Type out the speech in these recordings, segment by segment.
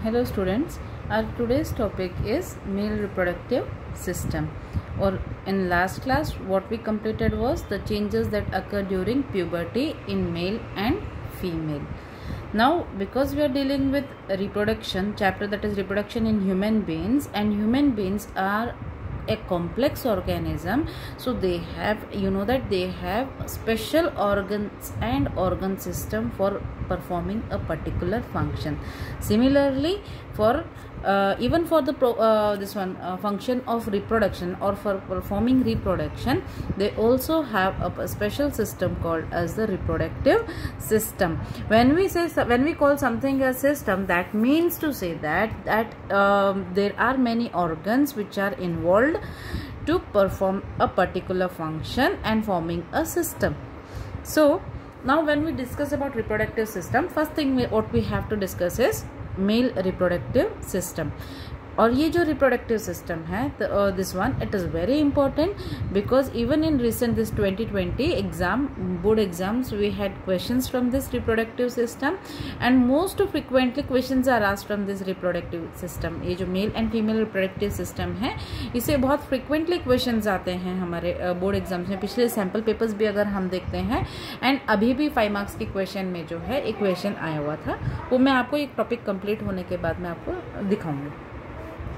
Hello students, our today's topic is male reproductive system. Or in last class what we completed was the changes that occur during puberty in male and female. Now because we are dealing with reproduction chapter, that is reproduction in human beings, and human beings are a complex organism, so they have, you know, that they have special organs and organ system for performing a particular function. Similarly, for even for the function of reproduction or for performing reproduction, they also have a special system called as the reproductive system. When we call something a system, that means to say that there are many organs which are involved to perform a particular function and forming a system. So now when we discuss about reproductive system, first thing what we have to discuss is male reproductive system. और ये जो reproductive system है, this one it is very important because even in recent this 2020 exam, board exams, we had questions from this reproductive system and most frequently questions are asked from this reproductive system. ये जो male and female reproductive system है, इसे बहुत frequently questions आते हैं हमारे board exams में. पिछले सैम्पल पेपर्स भी अगर हम देखते हैं, एंड अभी भी 5 मार्क्स के क्वेश्चन में जो है एक क्वेश्चन आया हुआ था, वो मैं आपको एक टॉपिक कंप्लीट होने के बाद मैं आपको दिखाऊंगी.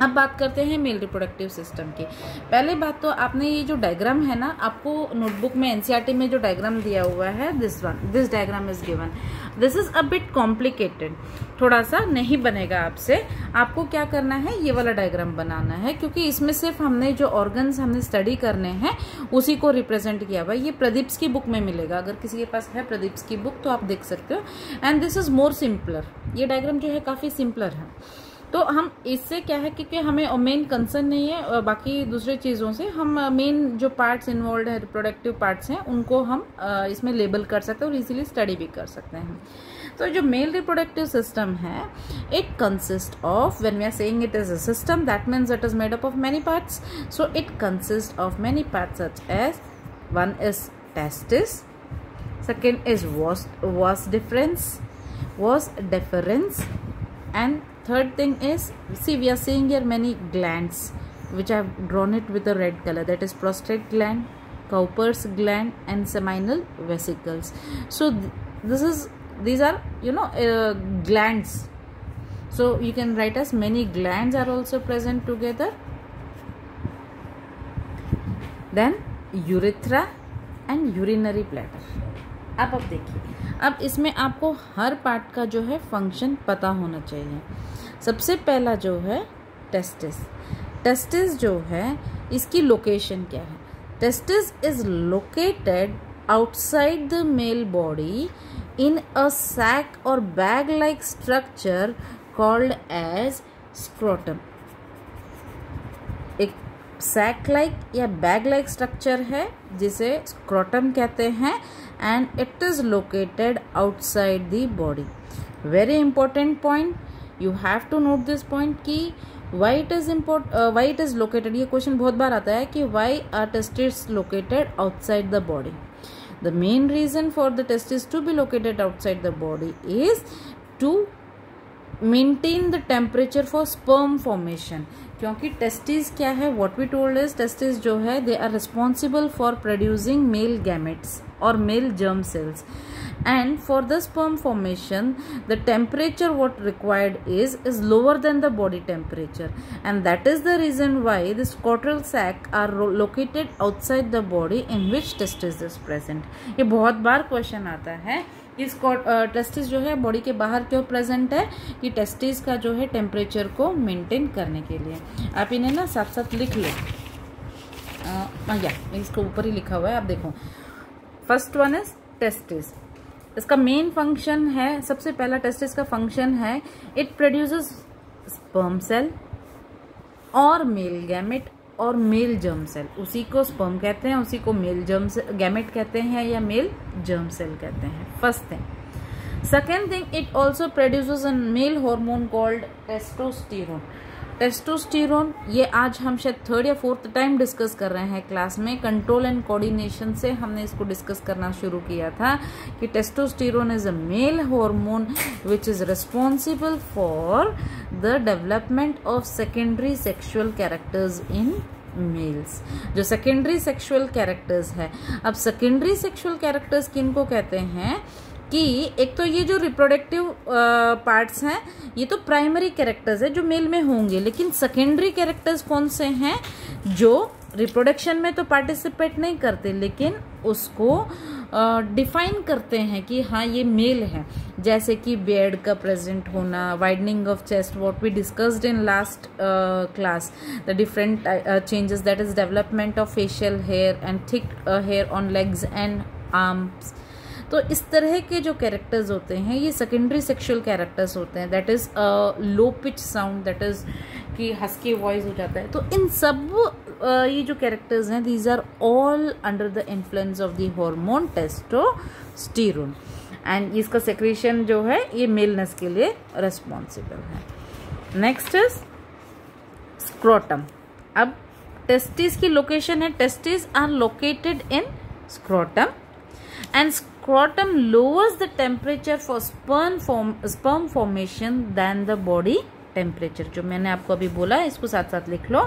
अब बात करते हैं मेल रिप्रोडक्टिव सिस्टम की. पहले बात तो आपने ये जो डायग्राम है ना, आपको नोटबुक में एनसीईआरटी में जो डायग्राम दिया हुआ है, this diagram is given. This is a bit complicated, थोड़ा सा नहीं बनेगा आपसे. आपको क्या करना है, ये वाला डायग्राम बनाना है, क्योंकि इसमें सिर्फ हमने जो ऑर्गन्स हमने स्टडी करने हैं उसी को रिप्रेजेंट किया हुआ है. ये प्रदीप्स की बुक में मिलेगा, अगर किसी के पास है प्रदीप्स की बुक तो आप देख सकते हो. And this is more simpler, ये डायग्राम जो है काफी सिंपलर है. तो हम इससे क्या है, क्योंकि हमें मेन कंसर्न नहीं है बाकी दूसरे चीज़ों से, हम मेन जो पार्ट्स इन्वॉल्व है, रिप्रोडक्टिव पार्ट्स हैं, उनको हम इसमें लेबल कर सकते हैं और इजीली स्टडी भी कर सकते हैं. तो जो मेल रिप्रोडक्टिव सिस्टम है, it consist of, when we are saying it is a system, that means it is made up of many parts. So it consist of many parts such as, one is testis, second is vas deferens, and third thing is, see, we are seeing here many glands which I have drawn it with a red color, that is prostate gland, Cowper's gland and seminal vesicles. So these are, you know, glands. So you can write as many glands are also present together. Then urethra and urinary bladder. अब देखिए, अब इसमें आपको हर part का जो है function पता होना चाहिए. सबसे पहला जो है टेस्टिस जो है, इसकी लोकेशन क्या है? Testis is located outside the male body in a sac और bag like structure called as scrotum. एक सैक लाइक या बैग लाइक स्ट्रक्चर है जिसे स्क्रोटम कहते हैं, and it is located outside the body. Very important point, you have to note this point कि why it is located. ये question बहुत बार आता है कि why are testes located outside the body. The main reason for the testes to be located outside the body is to maintain the temperature for sperm formation. क्योंकि testis क्या है, what we told is, testis जो है they are responsible for producing male gametes और male germ cells, and for the sperm formation the temperature what required is lower than the body temperature, and that is the reason why the scrotal sac are located outside the body in which testis is present. ये बहुत बार question आता है, इसको testis जो है body के बाहर क्यों प्रेजेंट है, कि टेस्टिस का जो है टेम्परेचर को मेंटेन करने के लिए. आप इन्हें ना साथ साथ लिख लो, या इसको ऊपर ही लिखा हुआ है, आप देखो. First one is testis. इसका मेन फंक्शन है, सबसे पहला टेस्टिस का फंक्शन है, इट प्रोड्यूसेस स्पर्म सेल और मेल गैमेट और मेल जर्म सेल. उसी को स्पर्म कहते हैं, उसी को मेल जर्म गैमेट कहते हैं या मेल जर्म सेल कहते हैं. First thing. Second thing, it also produces a male hormone called testosterone. Testosterone, ये आज हम शायद थर्ड या फोर्थ टाइम डिस्कस कर रहे हैं क्लास में। कंट्रोल एंड कोऑर्डिनेशन से हमने इसको डिस्कस करना शुरू किया था कि testosterone is a male hormone which is responsible for the development of secondary sexual characters in males. जो सेकेंडरी सेक्सुअल कैरेक्टर्स है, अब सेकेंडरी सेक्सुअल कैरेक्टर्स किनको कहते हैं कि एक तो ये जो रिप्रोडक्टिव पार्ट्स हैं ये तो प्राइमरी कैरेक्टर्स है जो मेल में होंगे, लेकिन सेकेंडरी कैरेक्टर्स कौन से हैं जो रिप्रोडक्शन में तो पार्टिसिपेट नहीं करते लेकिन उसको डिफाइन करते हैं कि हाँ ये मेल है, जैसे कि बियर्ड का प्रेजेंट होना, widening of chest, what we discussed in last class, the different changes that is development of facial hair and thick hair on legs and arms. तो इस तरह के जो कैरेक्टर्स होते हैं ये सेकेंडरी सेक्सुअल कैरेक्टर्स होते हैं। That is low pitch sound, that is कि हस्की वॉइस हो जाता है। तो इन सब ये जो कैरेक्टर्स हैं these are all under the influence of the hormone testosterone and इसका सेक्रेशन जो है ये मेलनेस के लिए रिस्पॉन्सिबल है। Next is scrotum. अब टेस्टिस की लोकेशन है, testis are located in scrotum and scrotum lowers the temperature for sperm formation than the body temperature। जो मैंने आपको अभी बोला इसको साथ साथ लिख लो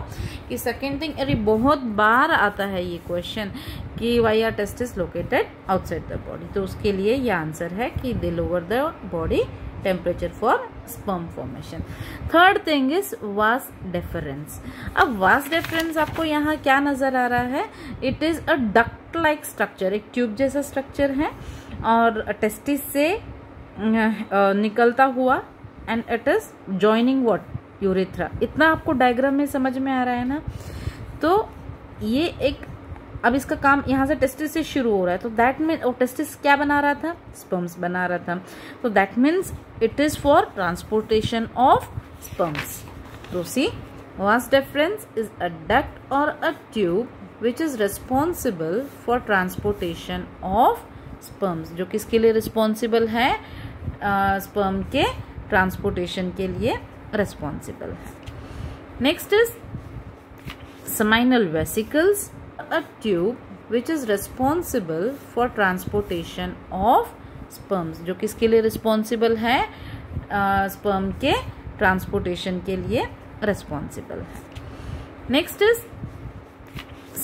कि सेकेंड थिंग, अरे बहुत बार आता है ये क्वेश्चन कि why are testis located outside the body, तो उसके लिए ये आंसर है कि they lower the body temperature for sperm formation. Third thing is vas deferens. अब वास डेफरेंस आपको यहाँ क्या नजर आ रहा है? It is a duct like structure, एक ट्यूब जैसा स्ट्रक्चर है और टेस्टिस से निकलता हुआ and it is joining what urethra. इतना आपको डायग्राम में समझ में आ रहा है ना? तो ये एक, अब इसका काम यहाँ से टेस्टिस से शुरू हो रहा है, तो दैट मीन और टेस्टिस क्या बना रहा था? स्पर्म्स बना रहा था। तो that means it is for transportation of sperms. तो see, vas deferens is a duct और a tube which is responsible for transportation of sperms. जो किसके लिए रिस्पॉन्सिबल है? स्पर्म के ट्रांसपोर्टेशन के लिए रिस्पॉन्सिबल है। Next is seminal vesicles, a tube which is responsible for transportation of sperms। जो किसके लिए रिस्पॉन्सिबल है? स्पर्म के ट्रांसपोर्टेशन के लिए रिस्पॉन्सिबल है। Next is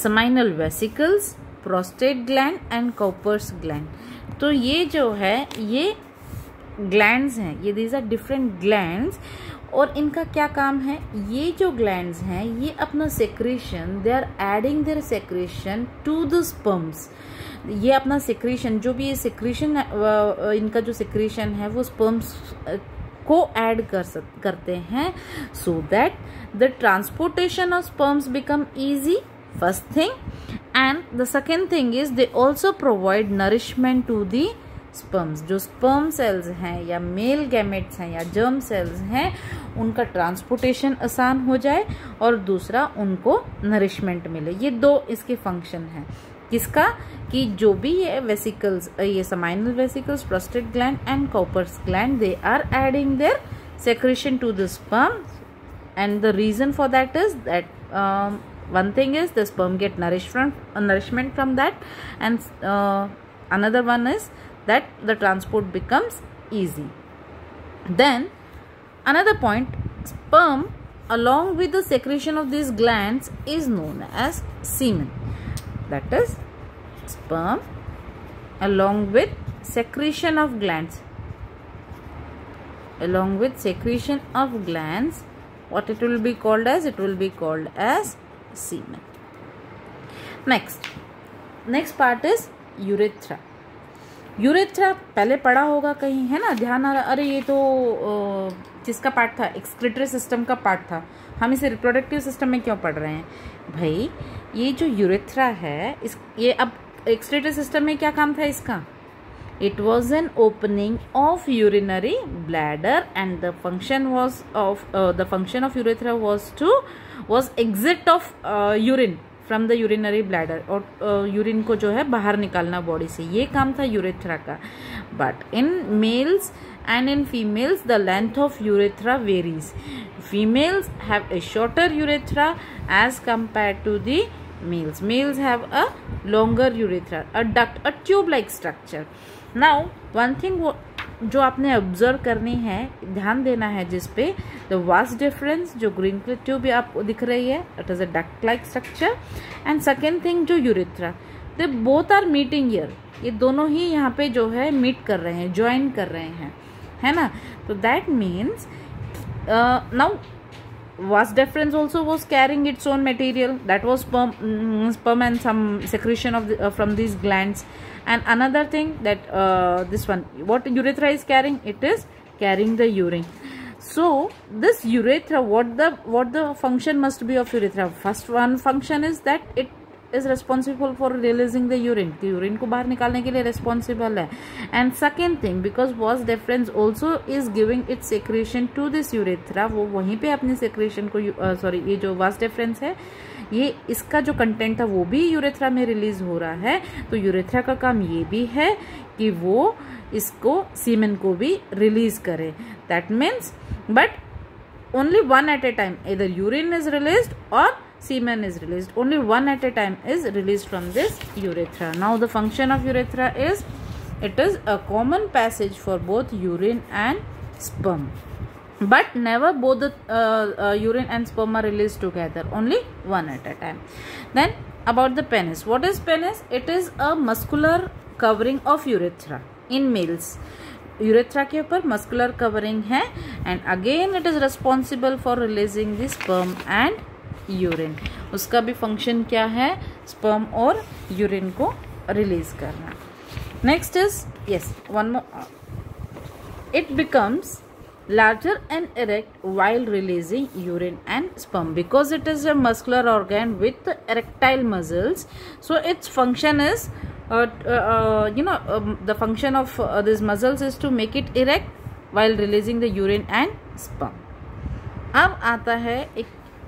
seminal vesicles, prostate gland and Cowper's gland। तो ये जो है ये ग्लैंड्स हैं, ये दीज आर डिफरेंट ग्लैंड्स और इनका क्या काम है? ये जो ग्लैंड्स हैं ये अपना secretion, they are adding their secretion to the sperms. ये अपना सेक्रेशन, जो भी ये सेक्रेशन इनका जो सेक्रेशन है वो स्पर्म्स को ऐड करते हैं so that the transportation of sperms become easy, first thing. And the second thing is they also provide nourishment to the sperms. जो स्पर्म सेल्स हैं या मेल गैमेट्स हैं या जर्म सेल्स हैं उनका ट्रांसपोर्टेशन आसान हो जाए और दूसरा उनको नरिशमेंट मिले। ये दो इसके फंक्शन हैं। किसका? कि जो भी ये वेसिकल्स, ये seminal vesicles, prostate gland and Cowper's gland, they are adding their secretion to the sperm and the reason for that is that one thing is the sperm get nourishment from that and another one is that the transport becomes easy. Then another point, sperm along with the secretion of these glands is known as semen. That is, sperm along with secretion of glands, along with secretion of glands, what it will be called as? It will be called as semen. Next part is urethra. Urethra पहले पढ़ा होगा कहीं, है ना? ध्यान आ रहा? अरे ये तो किसका पार्ट था? एक्सक्रीटरी सिस्टम का पार्ट था। हम इसे रिप्रोडक्टिव सिस्टम में क्यों पढ़ रहे हैं भाई? ये जो यूरेथ्रा है ये अब एक्सक्रीटरी सिस्टम में क्या काम था इसका? It was an opening of urinary bladder and the function of urethra was exit of urine from the urinary bladder, और यूरिन को जो है बाहर निकालना बॉडी से, ये काम था यूरेथ्रा का. But in males and in females the length of urethra varies. Females have a shorter urethra as compared to the males. Males have a longer urethra, a duct, a tube like structure. Now one thing जो आपने observe करनी है, ध्यान देना है जिस पे, the vas deferens, जो ग्रीन कलर ट्यूब आपको दिख रही है, it is a duct like structure. And second thing जो urethra, they both are meeting here, ये दोनों ही यहाँ पे जो है मीट कर रहे हैं, ज्वाइन कर रहे हैं, है ना. तो that means now vas deferens also was carrying its own material, that was sperm and some secretion of from these glands. And another thing that this one, what urethra is carrying, it is carrying the urine. So this urethra, what the function must be of urethra? First one function is that it is responsible for releasing the urine, कि urine को बाहर निकालने के लिए responsible है. And second thing, because vas deferens also is giving its secretion to this urethra, वो वहीं पे अपनी secretion को ये जो vas deferens है, ये इसका जो कंटेंट था वो भी यूरेथ्रा में रिलीज हो रहा है. तो यूरेथ्रा का काम ये भी है कि वो इसको सीमेन को भी रिलीज करे. That means but only one at a time, इधर यूरिन इज रिलीज्ड और semen is released, only one at a time is released from this urethra. Now the function of urethra is, it is a common passage for both urine and sperm, but never both the urine and sperm are released together, only one at a time. Then about the penis, what is penis? It is a muscular covering of urethra in males. Urethra के ऊपर muscular covering है, and again it is responsible for releasing the sperm and urine. उसका भी function क्या है? Sperm और urine को release करना. Next is, yes one more, it becomes larger and erect while releasing urine and sperm, because it is a muscular organ with erectile muscles. So its function is the function of these muscles is to make it erect while releasing the urine and sperm. अब आता है एक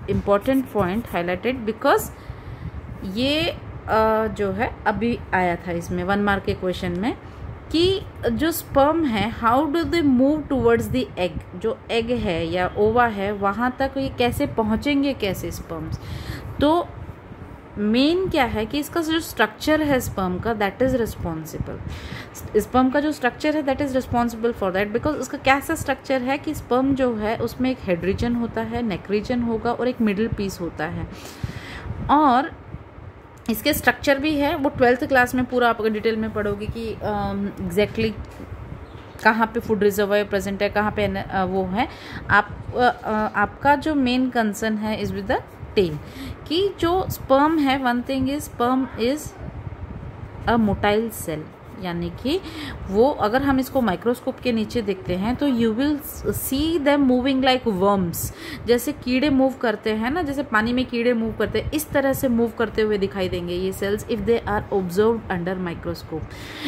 important point highlighted, because ये जो है अभी आया था इसमें 1 मार्क के क्वेश्चन में, कि जो स्पर्म है how do they move towards the egg, जो एग है या ओवा है वहाँ तक ये कैसे पहुँचेंगे, कैसे स्पर्म्स. तो मेन क्या है कि इसका जो स्ट्रक्चर है स्पर्म का, दैट इज रिस्पॉन्सिबल, स्पर्म का जो स्ट्रक्चर है that is responsible for that. Because उसका कैसा स्ट्रक्चर है कि स्पर्म जो है उसमें एक हेड रीजन होता है, नेक रीजन होगा और एक मिडिल पीस होता है. और इसके स्ट्रक्चर भी है, वो 12th क्लास में पूरा आप डिटेल में पढ़ोगे कि एग्जैक्टली कहाँ पे फूड रिजर्वायर प्रेजेंट है, कहाँ पे वो है. आपका जो मेन कंसर्न है इज विद द टेल, कि जो स्पर्म है, one thing is sperm is a motile cell, यानी कि वो अगर हम इसको माइक्रोस्कोप के नीचे देखते हैं तो you will see them moving like worms, जैसे कीड़े मूव करते हैं ना, जैसे पानी में कीड़े मूव करते हैं, इस तरह से मूव करते हुए दिखाई देंगे ये cells if they are observed under microscope.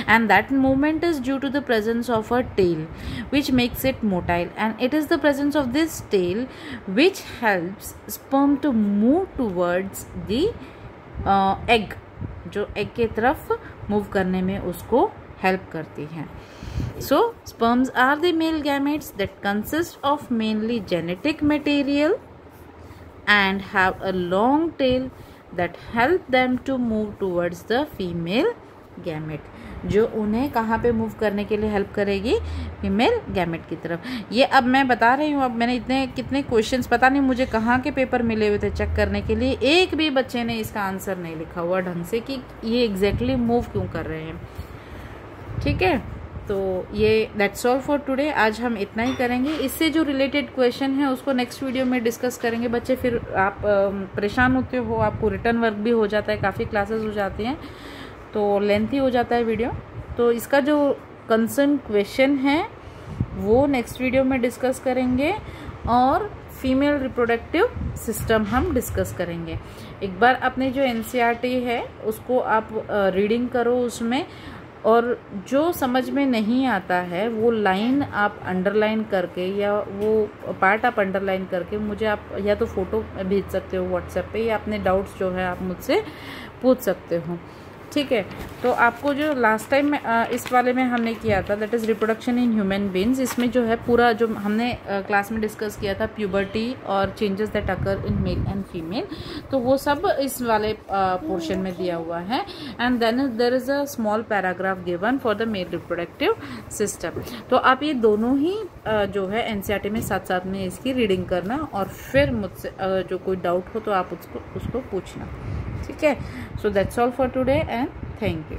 And that movement is due to the presence of a tail which makes it motile, and it is the presence of this tail which helps sperm to move towards the egg, जो egg के तरफ move करने में उसको help करती हैं. So sperms are the male gametes that consist of mainly genetic material and have a long tell that help them to move towards the female gamete, जो उन्हें कहाँ पे मूव करने के लिए हेल्प करेगी? फीमेल गैमेट की तरफ. ये अब मैं बता रही हूँ, अब मैंने इतने कितने क्वेश्चंस पता नहीं मुझे कहाँ के पेपर मिले हुए थे चेक करने के लिए, एक भी बच्चे ने इसका आंसर नहीं लिखा हुआ ढंग से कि ये एग्जैक्टली मूव क्यों कर रहे हैं. ठीक है, तो ये दैट्स ऑल फॉर टुडे. आज हम इतना ही करेंगे. इससे जो रिलेटेड क्वेश्चन है उसको नेक्स्ट वीडियो में डिस्कस करेंगे. बच्चे फिर आप परेशान होते हो, आपको रिटर्न वर्क भी हो जाता है, काफ़ी क्लासेस हो जाती हैं तो लेंथी हो जाता है वीडियो. तो इसका जो कंसर्न क्वेश्चन है वो नेक्स्ट वीडियो में डिस्कस करेंगे, और फीमेल रिप्रोडक्टिव सिस्टम हम डिस्कस करेंगे. एक बार अपने जो NCERT है उसको आप रीडिंग करो, उसमें और जो समझ में नहीं आता है वो लाइन आप अंडरलाइन करके या वो पार्ट आप अंडरलाइन करके मुझे आप या तो फ़ोटो भेज सकते हो व्हाट्सएप पे, या अपने डाउट्स जो है आप मुझसे पूछ सकते हो, ठीक है। तो आपको जो लास्ट टाइम इस वाले में हमने किया था, that is reproduction in human beings, इसमें जो है पूरा जो हमने क्लास में डिस्कस किया था प्यूबर्टी और changes that occur in male and female, तो वो सब इस वाले पोर्शन में दिया हुआ है। And then there is a small paragraph given for the male reproductive system. तो आप ये दोनों ही जो है एनसीईआरटी में साथ साथ में इसकी रीडिंग करना, और फिर मुझसे जो कोई डाउट हो तो आप उसको पूछना, ठीक है। So that's all for today and thank you.